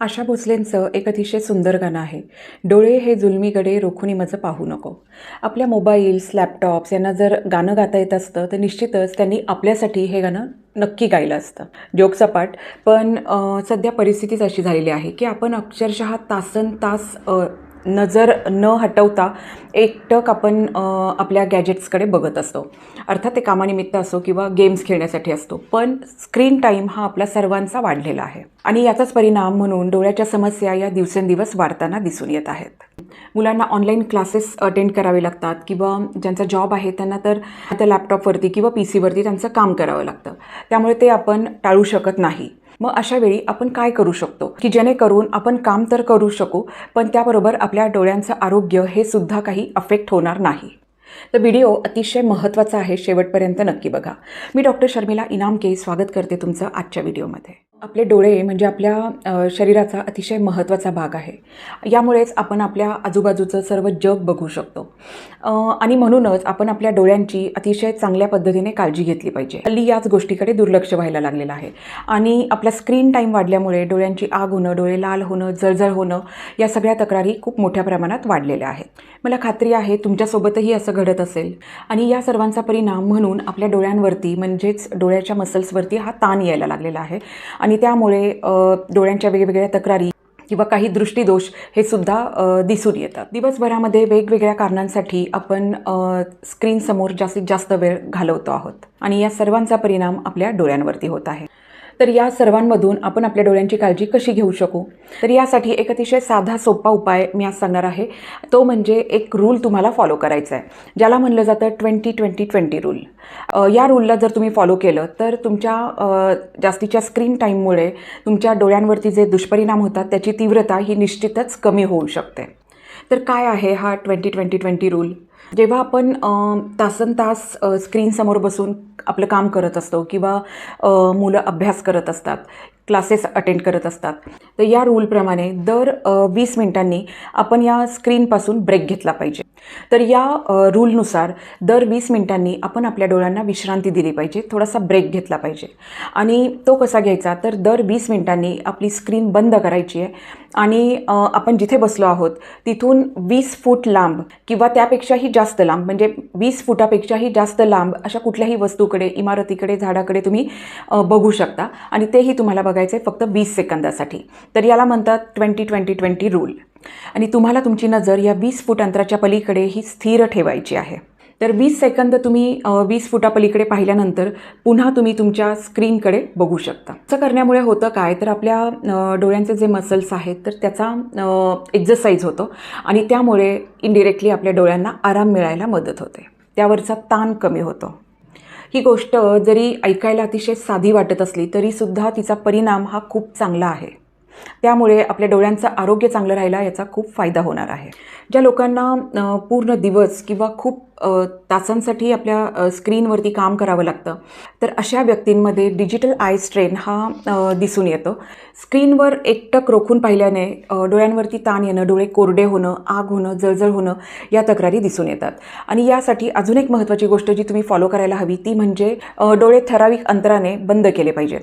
आशा भोसलेंचं एक अतिशय सुंदर गाणं आहे. डोळे हे जुलमीकडे रोखुनी मज पाहू नको. आपल्या मोबाईल्स, लॅपटॉप्स यांना जर गाणं गाता येत असतं तर निश्चितच त्यांनी आपल्यासाठी हे गाणं नक्की गायलं असतं. जोकसपाट, पण सध्या परिस्थितीच अशी झालेली आहे की आपण अक्षरशः तासनतास नजर न हटवता एकटक आपण आपल्या गॅजेट्सकडे बघत असतो. अर्थात ते कामानिमित्त असो किंवा गेम्स खेळण्यासाठी असतो, पण स्क्रीन टाईम हा आपला सर्वांचा वाढलेला आहे आणि याचाच परिणाम म्हणून डोळ्याच्या समस्या या दिवसेंदिवस वाढताना दिसून येत आहेत. मुलांना ऑनलाईन क्लासेस अटेंड करावे लागतात किंवा ज्यांचा जॉब आहे त्यांना तर आता लॅपटॉपवरती किंवा पी सीवरती त्यांचं काम करावं लागतं, त्यामुळे ते आपण टाळू शकत नाही. मग अशा वेळी आपण काय करू शकतो की जेणेकरून आपण काम तर करू शकू, पण त्याबरोबर आपल्या डोळ्यांचं आरोग्य हे सुद्धा काही अफेक्ट होणार नाही. तर व्हिडिओ अतिशय महत्त्वाचा आहे, शेवटपर्यंत नक्की बघा. मी डॉक्टर शर्मिला इनामके स्वागत करते तुमचं आजच्या व्हिडिओमध्ये. आपले डोळे म्हणजे आपल्या शरीराचा अतिशय महत्त्वाचा भाग आहे. यामुळेच आपण आपल्या आजूबाजूचं सर्व जग बघू शकतो आणि म्हणूनच आपण आपल्या डोळ्यांची अतिशय चांगल्या पद्धतीने काळजी घेतली पाहिजे. हल्ली याच गोष्टीकडे दुर्लक्ष व्हायला लागलेलं आहे आणि आपला स्क्रीन टाईम वाढल्यामुळे डोळ्यांची आग होणं, डोळे लाल होणं, जळजळ होणं या सगळ्या तक्रारी खूप मोठ्या प्रमाणात वाढलेल्या आहेत. मला खात्री आहे तुमच्यासोबतही असं घडत असेल आणि या सर्वांचा परिणाम म्हणून आपल्या डोळ्यांवरती म्हणजेच डोळ्याच्या मसल्सवरती हा ताण यायला लागलेला आहे आणि त्यामुळे डोळ्यांच्या वेगवेगळ्या तक्रारी किंवा काही दृष्टीदोष हे सुद्धा दिसून येतात. दिवसभरामध्ये वेगवेगळ्या कारणांसाठी आपण स्क्रीनसमोर जास्तीत जास्त वेळ घालवतो आहोत आणि या सर्वांचा परिणाम आपल्या डोळ्यांवरती होत आहे. तर या सर्वांमधून आपण आपल्या डोळ्यांची काळजी कशी घेऊ शकू, तर यासाठी एक अतिशय साधा सोपा उपाय मी आज सांगणार आहे. तो म्हणजे एक रूल तुम्हाला फॉलो करायचा आहे, ज्याला म्हणलं जातं 20-20-20 रूल. या रूलला जर तुम्ही फॉलो केलं तर तुमच्या जास्तीच्या स्क्रीन टाईममुळे तुमच्या डोळ्यांवरती जे दुष्परिणाम होतात त्याची तीव्रता ही निश्चितच कमी होऊ शकते. तर काय आहे हा 20-20-20 रूल? जेव्हा आपण तासनतास स्क्रीनसमोर बसून आपलं काम करत असतो किंवा मुलं अभ्यास करत असतात, क्लासेस अटेंड करत असतात, तर या रूलप्रमाणे दर 20 मिनिटांनी आपण या स्क्रीनपासून ब्रेक घेतला पाहिजे. तर या रूलनुसार दर 20 मिनिटांनी आपण आपल्या डोळ्यांना विश्रांती दिली पाहिजे, थोडासा ब्रेक घेतला पाहिजे. आणि तो कसा घ्यायचा, तर दर 20 मिनिटांनी आपली स्क्रीन बंद करायची आहे आणि आपण जिथे बसलो आहोत तिथून 20 फूट लांब किंवा त्यापेक्षाही जास्त लांब, म्हणजे 20 फुटापेक्षाही जास्त लांब अशा कुठल्याही वस्तूकडे, इमारतीकडे, झाडाकडे तुम्ही बघू शकता आणि तेही तुम्हाला बघायचं आहे फक्त 20 सेकंदासाठी. तर याला म्हणतात 20-20-20 रूल. आणि तुम्हाला तुमची नजर या 20 फूट अंतराच्या पलीकडे ही स्थिर ठेवायची आहे. तर 20 सेकंद तुम्ही 20 फुटापलीकडे पाहिल्यानंतर पुन्हा तुम्ही तुमच्या स्क्रीनकडे बघू शकता. असं करण्यामुळे होतं काय, तर आपल्या डोळ्यांचे जे मसल्स आहेत तर त्याचा एक्झरसाईज होतो आणि त्यामुळे इनडिरेक्टली आपल्या डोळ्यांना आराम मिळायला मदत होते, त्यावरचा ताण कमी होतो. ही गोष्ट जरी ऐकायला अतिशय साधी वाटत असली तरीसुद्धा तिचा परिणाम हा खूप चांगला आहे. त्यामुळे आपल्या डोळ्यांचं आरोग्य चांगलं राहायला याचा खूप फायदा होणार आहे. ज्या लोकांना पूर्ण दिवस किंवा खूप तासांसाठी आपल्या स्क्रीनवरती काम करावं लागतं, तर अशा व्यक्तींमध्ये डिजिटल आय स्ट्रेन हा दिसून येतो. स्क्रीनवर एकटक रोखून पाहिल्याने डोळ्यांवरती ताण येणं, डोळे कोरडे होणं, आग होणं, जळजळ होणं या तक्रारी दिसून येतात. आणि यासाठी अजून एक महत्त्वाची गोष्ट जी तुम्ही फॉलो करायला हवी ती म्हणजे डोळे ठराविक अंतराने बंद केले पाहिजेत.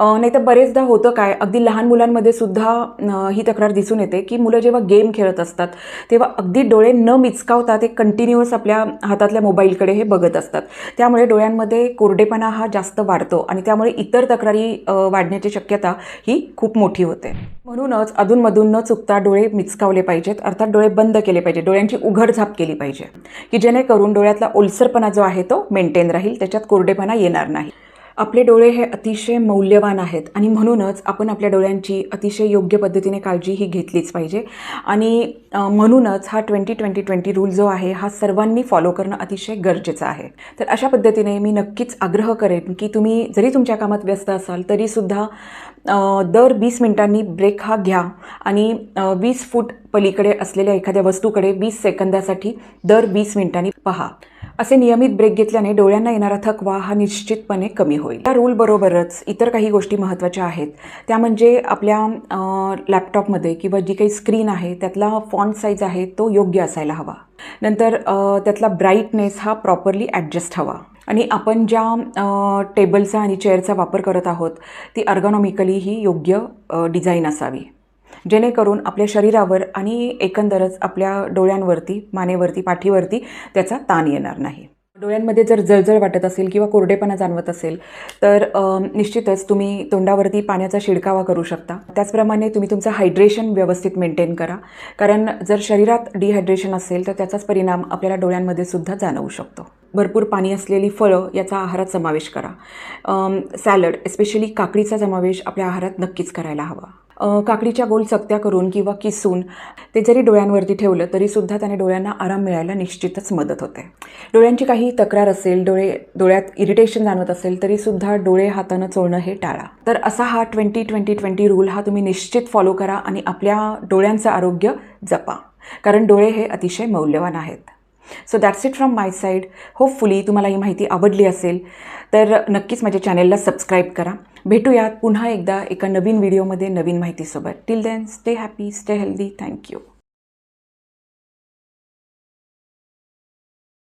नाहीतर बरेचदा होतं काय, अगदी लहान मुलांमध्ये सुद्धा ही तक्रार दिसून येते की मुलं जेव्हा गेम खेळत असतात तेव्हा अगदी डोळे न मिचकावता ते कंटिन्युअस आपल्या हातातल्या मोबाईलकडे हे बघत असतात. त्यामुळे डोळ्यांमध्ये कोरडेपणा हा जास्त वाढतो आणि त्यामुळे इतर तक्रारी वाढण्याची शक्यता ही खूप मोठी होते. म्हणूनच अधूनमधून न चुकता डोळे मिचकावले पाहिजेत, अर्थात डोळे बंद केले पाहिजे, डोळ्यांची उघडझाप केली पाहिजे की जेणेकरून डोळ्यातला ओलसरपणा जो आहे तो मेंटेन राहील, त्याच्यात कोरडेपणा येणार नाही. आपले डोळे हे अतिशय मौल्यवान आहेत आणि म्हणूनच आपण आपल्या डोळ्यांची अतिशय योग्य पद्धतीने काळजी ही घेतलीच पाहिजे. आणि म्हणूनच हा 20-20-20 रूल जो आहे हा सर्वांनी फॉलो करणं अतिशय गरजेचं आहे. तर अशा पद्धतीने मी नक्कीच आग्रह करेन की तुम्ही जरी तुमच्या कामात व्यस्त असाल तरीसुद्धा दर 20 मिनिटांनी ब्रेक हा घ्या आणि 20 फूट पलीकडे असलेल्या एखाद्या वस्तूकडे 20 सेकंदासाठी दर 20 मिनिटांनी पहा. असे नियमित ब्रेक घेतल्याने डोळ्यांना येणारा थकवा हा निश्चितपणे कमी होईल. या रूलबरोबरच इतर काही गोष्टी महत्त्वाच्या आहेत, त्या म्हणजे आपल्या लॅपटॉपमध्ये किंवा जी काही स्क्रीन आहे त्यातला फॉन्ट साईज आहे तो योग्य असायला हवा. नंतर त्यातला ब्राईटनेस हा प्रॉपरली ॲडजस्ट हवा आणि आपण ज्या टेबलचा आणि चेअरचा वापर करत आहोत ती अर्गोनॉमिकली ही योग्य डिझाईन असावी. जेणेकरून आपल्या शरीरावर आणि एकंदरच आपल्या डोळ्यांवरती, मानेवरती, पाठीवरती त्याचा ताण येणार नाही. डोळ्यांमध्ये जर जळजळ वाटत असेल किंवा कोरडेपणा जाणवत असेल तर निश्चितच तुम्ही तोंडावरती पाण्याचा शिडकावा करू शकता. त्याचप्रमाणे तुम्ही तुमचं हायड्रेशन व्यवस्थित मेंटेन करा, कारण जर शरीरात डिहायड्रेशन असेल तर त्याचाच परिणाम आपल्याला डोळ्यांमध्ये सुद्धा जाणवू शकतो. भरपूर पाणी असलेली फळं याचा आहारात समावेश करा. सॅलड, एस्पेशली काकडीचा समावेश आपल्या आहारात नक्कीच करायला हवा. काकडीच्या गोल चकत्या करून किंवा किसून ते जरी डोळ्यांवरती ठेवलं तरीसुद्धा त्याने डोळ्यांना आराम मिळायला निश्चितच मदत होते. डोळ्यांची काही तक्रार असेल, डोळ्यात इरिटेशन जाणवत असेल तरीसुद्धा डोळे हातानं चोळणं हे टाळा. तर असा हा 20-20-20 रूल हा तुम्ही निश्चित फॉलो करा आणि आपल्या डोळ्यांचं आरोग्य जपा, कारण डोळे हे अतिशय मौल्यवान आहेत. So that's it from my side. Hopefully तुम्हाला ही माहिती आवडली असेल तर नक्कीच माझ्या चॅनेलला सबस्क्राईब करा. भेटूयात पुन्हा एकदा एका नवीन व्हिडिओमध्ये नवीन माहितीसोबत. Till then stay happy, stay healthy. Thank you.